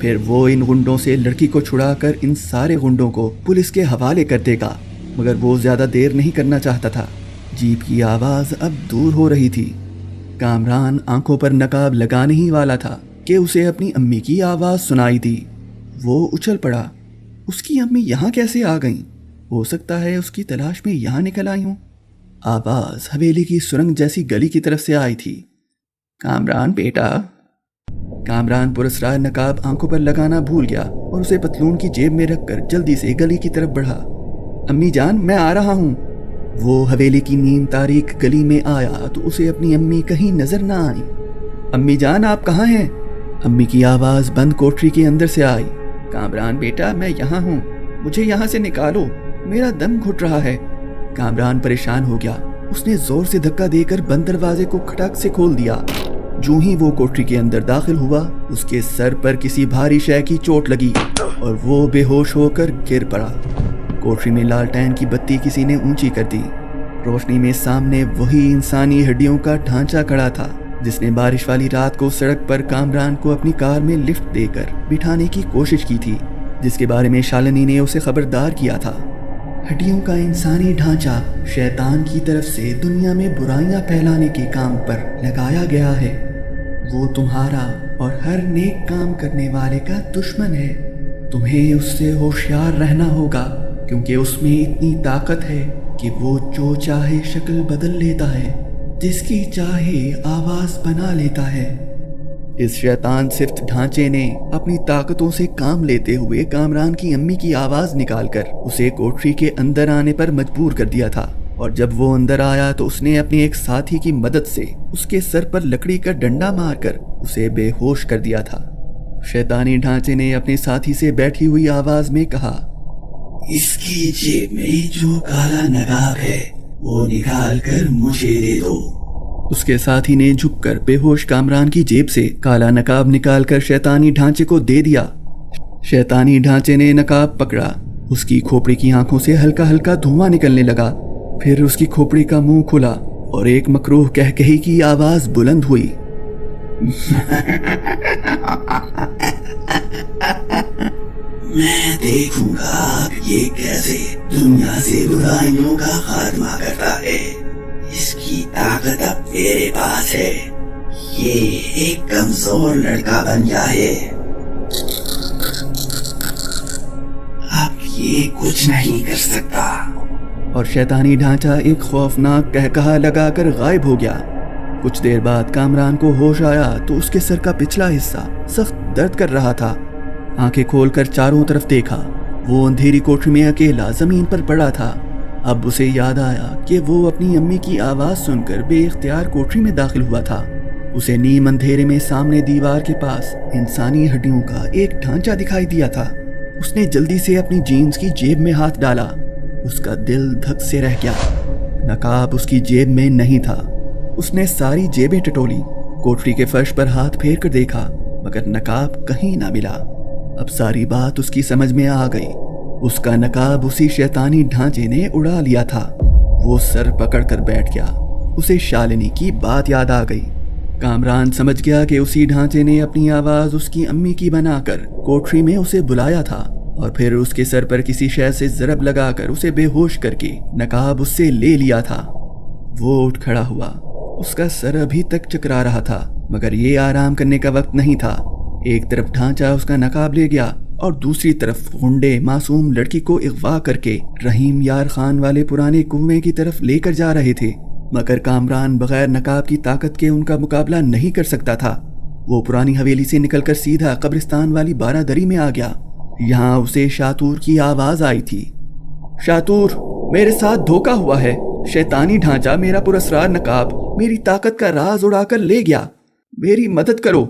پھر وہ ان غنڈوں سے لڑکی کو چھڑا کر ان سارے غنڈوں کو پولیس کے حوالے کر دے گا، مگر وہ زیادہ دیر نہیں کرنا چاہتا تھا۔ جیپ کی آواز اب دور ہو رہی تھی۔ کامران آنکھوں پر نقاب لگانے ہی والا تھا کہ اسے اپنی امی کی آواز سنائی دی۔ وہ اچھل پڑا۔ اس کی امی یہاں کیسے آ گئیں؟ ہو سکتا ہے اس کی تلاش میں یہاں نکل آئی ہوں۔ آواز حویلی کی سرنگ جیسی گلی کی طرف سے آئی تھی۔ کامران بیٹا۔ کامران پراسرار نقاب آنکھوں پر لگانا بھول گیا اور اسے پتلون کی جیب میں رکھ کر جلدی سے گلی کی طرف بڑھا۔ امی جان، میں آ رہا ہوں۔ وہ حویلی کی نیم تاریک گلی میں آیا تو اسے اپنی امی کہیں نظر نہ آئی۔ امی جان، آپ کہاں ہیں؟ امی کی آواز بند کوٹری کے اندر سے آئی۔ کامران بیٹا، میں یہاں ہوں، مجھے یہاں سے نکالو، میرا دم گھٹ رہا ہے۔ کامران پریشان ہو گیا۔ اس نے زور سے دھکا دے کر بند دروازے کو کھٹک سے کھول دیا۔ جو ہی وہ کوٹری کے اندر داخل ہوا، اس کے سر پر کسی بھاری شے کی چوٹ لگی اور وہ بے ہوش ہو کر گر پڑا۔ کوٹری میں لالٹین کی بتی کسی نے اونچی کر دی۔ روشنی میں سامنے وہی انسانی ہڈیوں کا ڈھانچہ کھڑا تھا جس نے بارش والی رات کو سڑک پر کامران کو اپنی کار میں لفٹ دے کر بٹھانے کی کوشش کی تھی، جس کے بارے میں شالنی نے اسے خبردار کیا تھا۔ ہڈیوں کا انسانی ڈھانچہ شیطان کی طرف سے دنیا میں برائیاں پھیلانے کے کام پر لگایا گیا ہے۔ وہ تمہارا اور ہر نیک کام کرنے والے کا دشمن ہے۔ تمہیں اس سے ہوشیار رہنا ہوگا، کیونکہ اس میں اتنی طاقت ہے کہ وہ جو چاہے شکل بدل لیتا ہے، جس کی چاہے آواز بنا لیتا ہے۔ اس شیطان صفت ڈھانچے نے اپنی طاقتوں سے کام لیتے ہوئے کامران کی امی کی آواز نکال کر اسے کوٹری کے اندر آنے پر مجبور کر دیا تھا، اور جب وہ اندر آیا تو اس نے اپنے ایک ساتھی کی مدد سے اس کے سر پر لکڑی کا ڈنڈا مار کر اسے بے ہوش کر دیا تھا۔ شیطانی ڈھانچے نے اپنے ساتھی سے بیٹھی ہوئی آواز میں کہا، اس کی جیب میں جو کالا نقاب ہے وہ نکال کر مجھے دے دو۔ اس کے ساتھی نے جھک کر بے ہوش کامران کی جیب سے کالا نقاب نکال کر شیطانی ڈھانچے کو دے دیا۔ شیطانی ڈھانچے نے نقاب پکڑا۔ اس کی کھوپڑی کی آنکھوں سے ہلکا ہلکا دھواں نکلنے لگا۔ پھر اس کی کھوپڑی کا منہ کھلا اور ایک مکروہ کہکہی کی آواز بلند ہوئی۔ میں دیکھوں گا یہ کیسے دنیا سے برائیوں کا خاتمہ کرتا ہے۔ اس کی طاقت اب میرے پاس ہے۔ یہ ایک کمزور لڑکا بن گیا ہے۔ اب یہ کچھ نہیں کر سکتا۔ اور شیطانی ڈھانچہ ایک خوفناک کہکہا لگا کر غائب ہو گیا۔ کچھ دیر بعد کامران کو ہوش آیا تو اس کے سر کا پچھلا حصہ سخت درد کر رہا تھا۔ آنکھیں کھول کر چاروں طرف دیکھا۔ وہ اندھیری کوٹری میں اکیلا زمین پر پڑا تھا۔ اب اسے یاد آیا کہ وہ اپنی امی کی آواز سن کر بے اختیار کوٹری میں داخل ہوا تھا۔ اسے نیم اندھیرے میں سامنے دیوار کے پاس انسانی ہڈیوں کا ایک ڈھانچہ دکھائی دیا تھا۔ اس نے جلدی سے اپنی جینز کی جیب میں ہاتھ ڈالا۔ اس کا دل دھک سے رہ گیا۔ نقاب اس کی جیب میں نہیں تھا۔ اس نے ساری جیبیں ٹٹولی، کوٹری کے فرش پر ہاتھ پھیر کر دیکھا، مگر نقاب کہیں نہ ملا۔ اب ساری بات اس کی سمجھ میں آ گئی۔ اس کا نقاب اسی شیطانی ڈھانچے نے اڑا لیا تھا۔ وہ سر پکڑ کر بیٹھ گیا۔ اسے شالنی کی بات یاد آ گئی۔ کامران سمجھ گیا کہ اسی ڈھانچے نے اپنی آواز اس کی امی کی بنا کر کوٹری میں اسے بلایا تھا، اور پھر اس کے سر پر کسی شے سے ضرب لگا کر اسے بے ہوش کر کے نقاب اس سے لے لیا تھا۔ وہ اٹھ کھڑا ہوا۔ اس کا سر ابھی تک چکرا رہا تھا، مگر یہ آرام کرنے کا وقت نہیں تھا۔ ایک طرف ڈھانچہ اس کا نقاب لے گیا اور دوسری طرف غنڈے معصوم لڑکی کو اغوا کر کے رحیم یار خان والے پرانے کنویں کی طرف لے کر جا رہے تھے، مگر کامران بغیر نقاب کی طاقت کے ان کا مقابلہ نہیں کر سکتا تھا۔ وہ پرانی حویلی سے نکل کر سیدھا قبرستان والی بارہ دری میں آ گیا۔ یہاں اسے شاتور کی آواز آئی تھی۔ شاتور، میرے ساتھ دھوکا ہوا ہے۔ شیطانی ڈھانچہ میرا پراسرار نقاب میری طاقت کا راز اڑا کر لے گیا۔ میری مدد کرو۔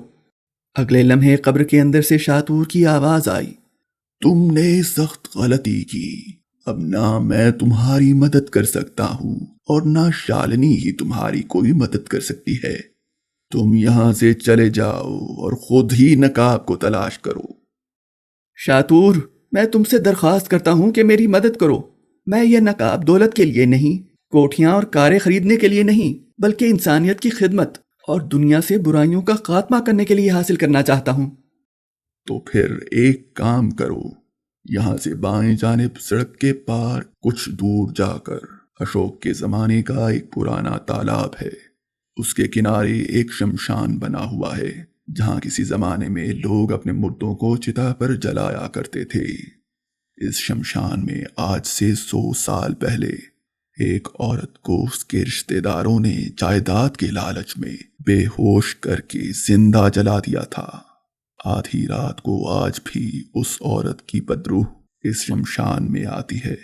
اگلے لمحے قبر کے اندر سے شاتور کی آواز آئی۔ تم نے سخت غلطی کی۔ اب نہ میں تمہاری مدد کر سکتا ہوں اور نہ شالنی ہی تمہاری کوئی مدد کر سکتی ہے۔ تم یہاں سے چلے جاؤ اور خود ہی نقاب کو تلاش کرو۔ شاتور، میں تم سے درخواست کرتا ہوں کہ میری مدد کرو۔ میں یہ نقاب دولت کے لیے نہیں، کوٹھیاں اور کاریں خریدنے کے لیے نہیں، بلکہ انسانیت کی خدمت اور دنیا سے برائیوں کا خاتمہ کرنے کے لیے حاصل کرنا چاہتا ہوں۔ تو پھر ایک کام کرو، یہاں سے بائیں جانب سڑک کے پار کچھ دور جا کر اشوک کے زمانے کا ایک پرانا تالاب ہے۔ اس کے کنارے ایک شمشان بنا ہوا ہے جہاں کسی زمانے میں لوگ اپنے مردوں کو چتا پر جلایا کرتے تھے۔ اس شمشان میں آج سے 100 سال پہلے ایک عورت کو اس کے رشتہ داروں نے جائیداد کے لالچ میں بے ہوش کر کے زندہ جلا دیا تھا۔ آدھی رات کو آج بھی اس عورت کی بدروح اس شمشان میں آتی ہے۔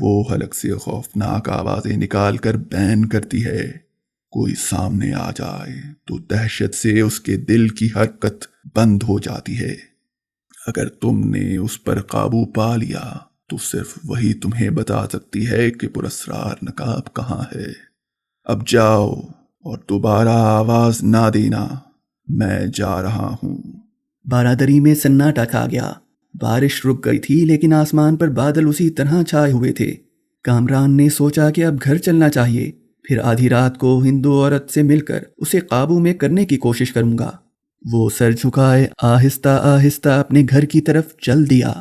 وہ حلق سے خوفناک آوازیں نکال کر بین کرتی ہے۔ کوئی سامنے آ جائے تو دہشت سے اس کے دل کی حرکت بند ہو جاتی ہے۔ اگر تم نے اس پر قابو پا لیا تو صرف وہی تمہیں بتا سکتی ہے کہ پراسرار نقاب کہاں ہے۔ اب جاؤ اور دوبارہ آواز نہ دینا، میں جا رہا ہوں۔ بارادری میں سناٹا چھا گیا۔ بارش رک گئی تھی لیکن آسمان پر بادل اسی طرح چھائے ہوئے تھے۔ کامران نے سوچا کہ اب گھر چلنا چاہیے، پھر آدھی رات کو ہندو عورت سے مل کر اسے قابو میں کرنے کی کوشش کروں گا۔ وہ سر جھکائے آہستہ آہستہ اپنے گھر کی طرف چل دیا۔